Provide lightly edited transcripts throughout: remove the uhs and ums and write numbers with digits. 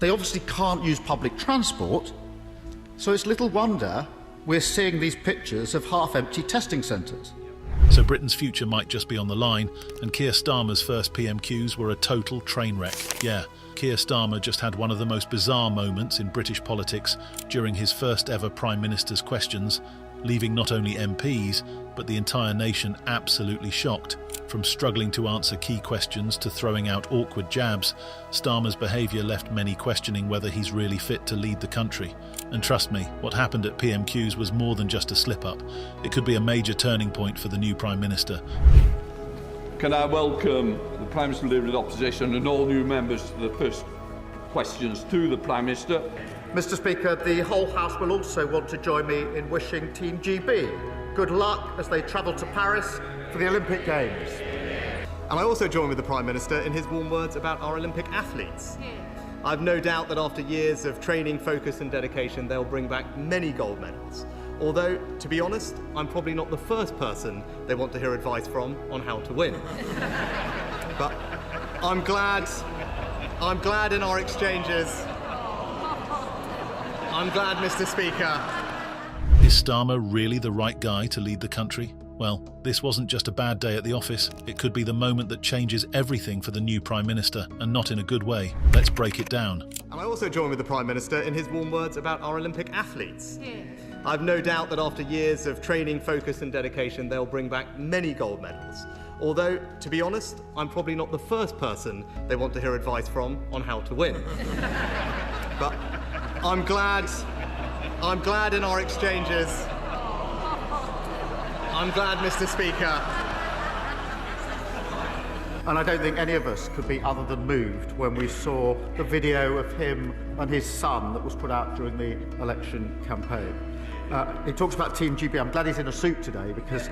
They obviously can't use public transport, so it's little wonder we're seeing these pictures of half-empty testing centres. So Britain's future might just be on the line, and Keir Starmer's first PMQs were a total train wreck. Yeah, Keir Starmer just had one of the most bizarre moments in British politics during his first ever Prime Minister's questions, leaving not only MPs, but the entire nation absolutely shocked. From struggling to answer key questions to throwing out awkward jabs, Starmer's behaviour left many questioning whether he's really fit to lead the country. And trust me, what happened at PMQs was more than just a slip-up. It could be a major turning point for the new Prime Minister. Can I welcome the Prime Minister Leader of the Opposition and all new members to the first questions to the Prime Minister. Mr. Speaker, the whole House will also want to join me in wishing Team GB good luck as they travel to Paris for the Olympic Games. And I also join with the Prime Minister in his warm words about our Olympic athletes. I've no doubt that after years of training, focus and dedication, they'll bring back many gold medals. Although, to be honest, I'm probably not the first person they want to hear advice from on how to win. But I'm glad in our exchanges. I'm glad, Mr. Speaker. Is Starmer really the right guy to lead the country? Well, this wasn't just a bad day at the office. It could be the moment that changes everything for the new Prime Minister, and not in a good way. Let's break it down. And I also join with the Prime Minister in his warm words about our Olympic athletes. I've no doubt that after years of training, focus and dedication, they'll bring back many gold medals. Although, to be honest, I'm probably not the first person they want to hear advice from on how to win. But I'm glad in our exchanges. I'm glad, Mr. Speaker. And I don't think any of us could be other than moved when we saw the video of him and his son that was put out during the election campaign. He talks about Team GB. I'm glad he's in a suit today because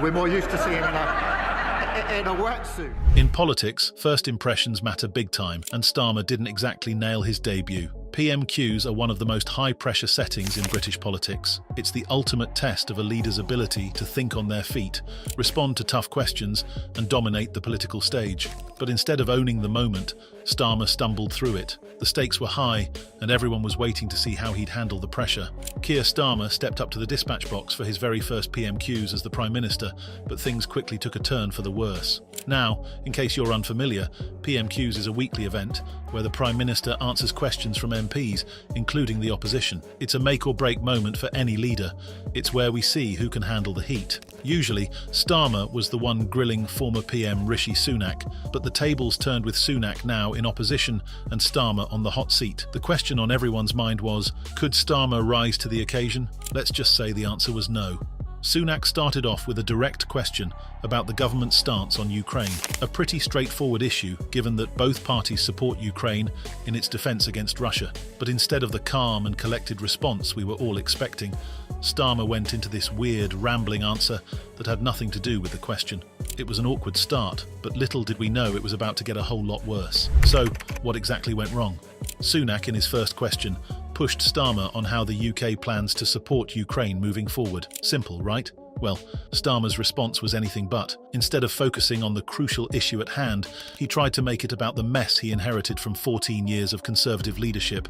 we're more used to seeing him in a wetsuit. In politics, first impressions matter big time, and Starmer didn't exactly nail his debut. PMQs are one of the most high-pressure settings in British politics. It's the ultimate test of a leader's ability to think on their feet, respond to tough questions, and dominate the political stage. But instead of owning the moment, Starmer stumbled through it. The stakes were high, and everyone was waiting to see how he'd handle the pressure. Keir Starmer stepped up to the dispatch box for his very first PMQs as the Prime Minister, but things quickly took a turn for the worse. Now, in case you're unfamiliar, PMQs is a weekly event where the Prime Minister answers questions from MPs, including the opposition. It's a make-or-break moment for any leader. It's where we see who can handle the heat. Usually, Starmer was the one grilling former PM Rishi Sunak, but the tables turned with Sunak now in opposition and Starmer on the hot seat. The question on everyone's mind was, could Starmer rise to the occasion? Let's just say the answer was no. Sunak started off with a direct question about the government's stance on Ukraine, a pretty straightforward issue given that both parties support Ukraine in its defense against Russia. But instead of the calm and collected response we were all expecting, Starmer went into this weird, rambling answer that had nothing to do with the question. It was an awkward start, but little did we know it was about to get a whole lot worse. So, what exactly went wrong? Sunak, in his first question, pushed Starmer on how the UK plans to support Ukraine moving forward. Simple, right? Well, Starmer's response was anything but. Instead of focusing on the crucial issue at hand, he tried to make it about the mess he inherited from 14 years of Conservative leadership,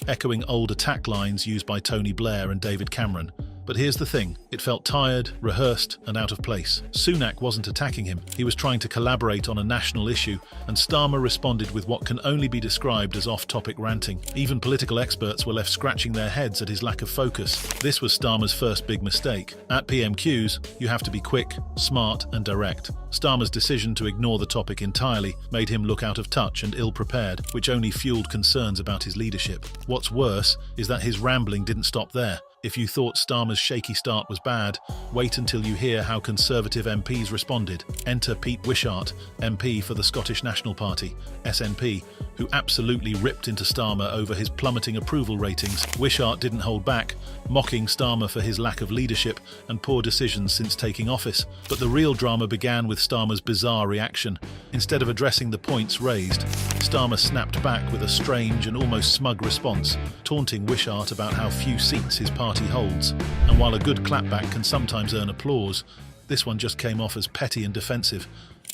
echoing old attack lines used by Tony Blair and David Cameron. But here's the thing, it felt tired, rehearsed, and out of place. Sunak wasn't attacking him, he was trying to collaborate on a national issue, and Starmer responded with what can only be described as off-topic ranting. Even political experts were left scratching their heads at his lack of focus. This was Starmer's first big mistake. At PMQs, you have to be quick, smart, and direct. Starmer's decision to ignore the topic entirely made him look out of touch and ill-prepared, which only fueled concerns about his leadership. What's worse is that his rambling didn't stop there. If you thought Starmer's shaky start was bad, wait until you hear how Conservative MPs responded. Enter Pete Wishart, MP for the Scottish National Party, SNP, who absolutely ripped into Starmer over his plummeting approval ratings. Wishart didn't hold back, mocking Starmer for his lack of leadership and poor decisions since taking office. But the real drama began with Starmer's bizarre reaction. Instead of addressing the points raised, Starmer snapped back with a strange and almost smug response, taunting Wishart about how few seats his party holds. And while a good clapback can sometimes earn applause, this one just came off as petty and defensive.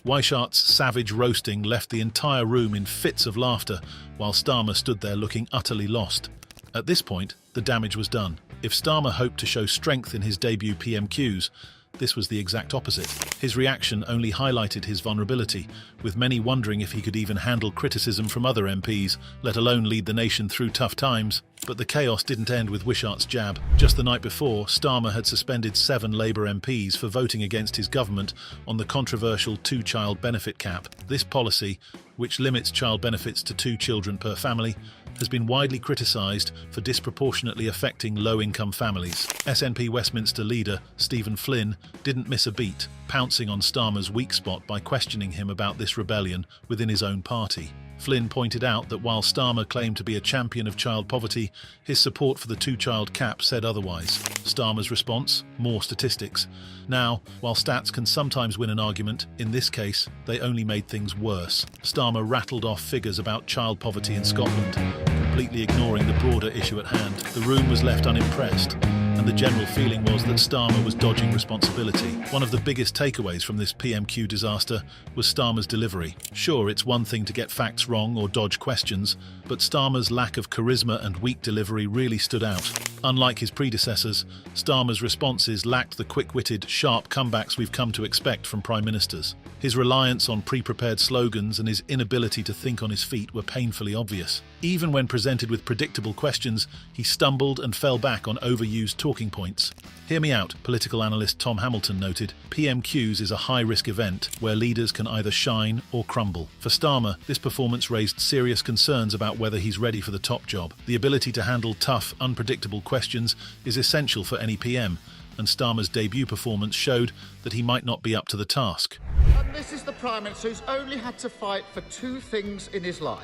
Weishart's savage roasting left the entire room in fits of laughter, while Starmer stood there looking utterly lost. At this point, the damage was done. If Starmer hoped to show strength in his debut PMQs, this was the exact opposite. His reaction only highlighted his vulnerability, with many wondering if he could even handle criticism from other MPs, let alone lead the nation through tough times. But the chaos didn't end with Wishart's jab. Just the night before, Starmer had suspended 7 Labour MPs for voting against his government on the controversial 2-child benefit cap. This policy, which limits child benefits to 2 children per family, has been widely criticised for disproportionately affecting low-income families. SNP Westminster leader Stephen Flynn didn't miss a beat, pouncing on Starmer's weak spot by questioning him about this rebellion within his own party. Flynn pointed out that while Starmer claimed to be a champion of child poverty, his support for the 2-child cap said otherwise. Starmer's response? More statistics. Now, while stats can sometimes win an argument, in this case, they only made things worse. Starmer rattled off figures about child poverty in Scotland, completely ignoring the broader issue at hand. The room was left unimpressed, and the general feeling was that Starmer was dodging responsibility. One of the biggest takeaways from this PMQ disaster was Starmer's delivery. Sure, it's one thing to get facts wrong or dodge questions, but Starmer's lack of charisma and weak delivery really stood out. Unlike his predecessors, Starmer's responses lacked the quick-witted, sharp comebacks we've come to expect from prime ministers. His reliance on pre-prepared slogans and his inability to think on his feet were painfully obvious. Even when presented with predictable questions, he stumbled and fell back on overused talking points. Hear me out, political analyst Tom Hamilton noted. PMQs is a high-risk event where leaders can either shine or crumble. For Starmer, this performance raised serious concerns about whether he's ready for the top job. The ability to handle tough, unpredictable questions is essential for any PM, and Starmer's debut performance showed that he might not be up to the task. And this is the Prime Minister who's only had to fight for 2 things in his life.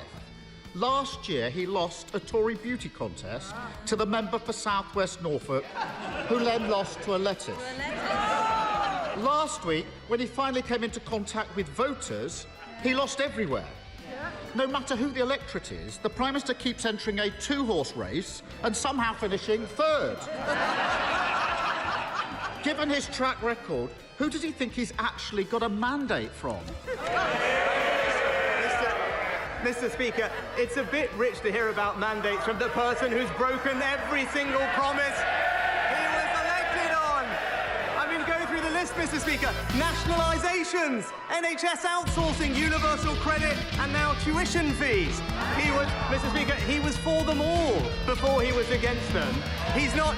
Last year, he lost a Tory beauty contest to the member for South West Norfolk, who then lost to a lettuce. Last week, when he finally came into contact with voters, he lost everywhere. No matter who the electorate is, the Prime Minister keeps entering a 2-horse race and somehow finishing 3rd. Given his track record, who does he think he's actually got a mandate from? Mr. Speaker, it's a bit rich to hear about mandates from the person who's broken every single promise he was elected on. I mean, go through the list, Mr. Speaker. Nationalisations, NHS outsourcing, universal credit, and now tuition fees. Mr. Speaker, he was for them all before he was against them. He's not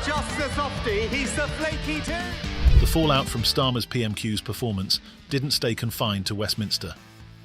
just the softie, he's the flaky too. The fallout from Starmer's PMQ's performance didn't stay confined to Westminster.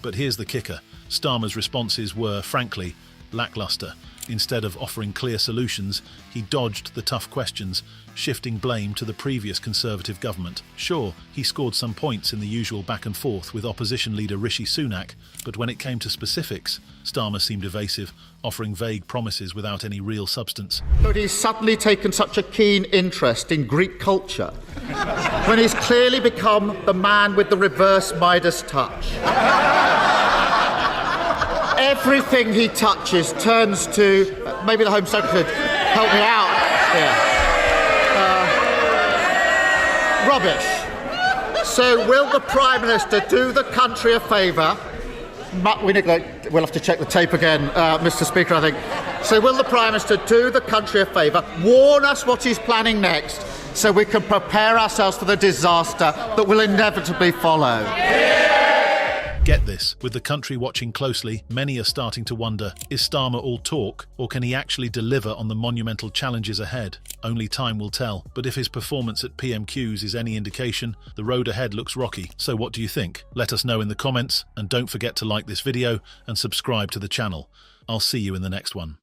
But here's the kicker. Starmer's responses were, frankly, lacklustre. Instead of offering clear solutions, he dodged the tough questions, shifting blame to the previous Conservative government. Sure, he scored some points in the usual back and forth with opposition leader Rishi Sunak, but when it came to specifics, Starmer seemed evasive, offering vague promises without any real substance. But he's suddenly taken such a keen interest in Greek culture, when he's clearly become the man with the reverse Midas touch. Everything he touches turns to... maybe the Home Secretary could help me out here. Rubbish. So will the Prime Minister do the country a favour? We'll have to check the tape again, Mr. Speaker, I think. So will the Prime Minister do the country a favour, warn us what he's planning next, so we can prepare ourselves for the disaster that will inevitably follow? Get this, with the country watching closely, many are starting to wonder, is Starmer all talk, or can he actually deliver on the monumental challenges ahead? Only time will tell, but if his performance at PMQs is any indication, the road ahead looks rocky. So what do you think? Let us know in the comments, and don't forget to like this video and subscribe to the channel. I'll see you in the next one.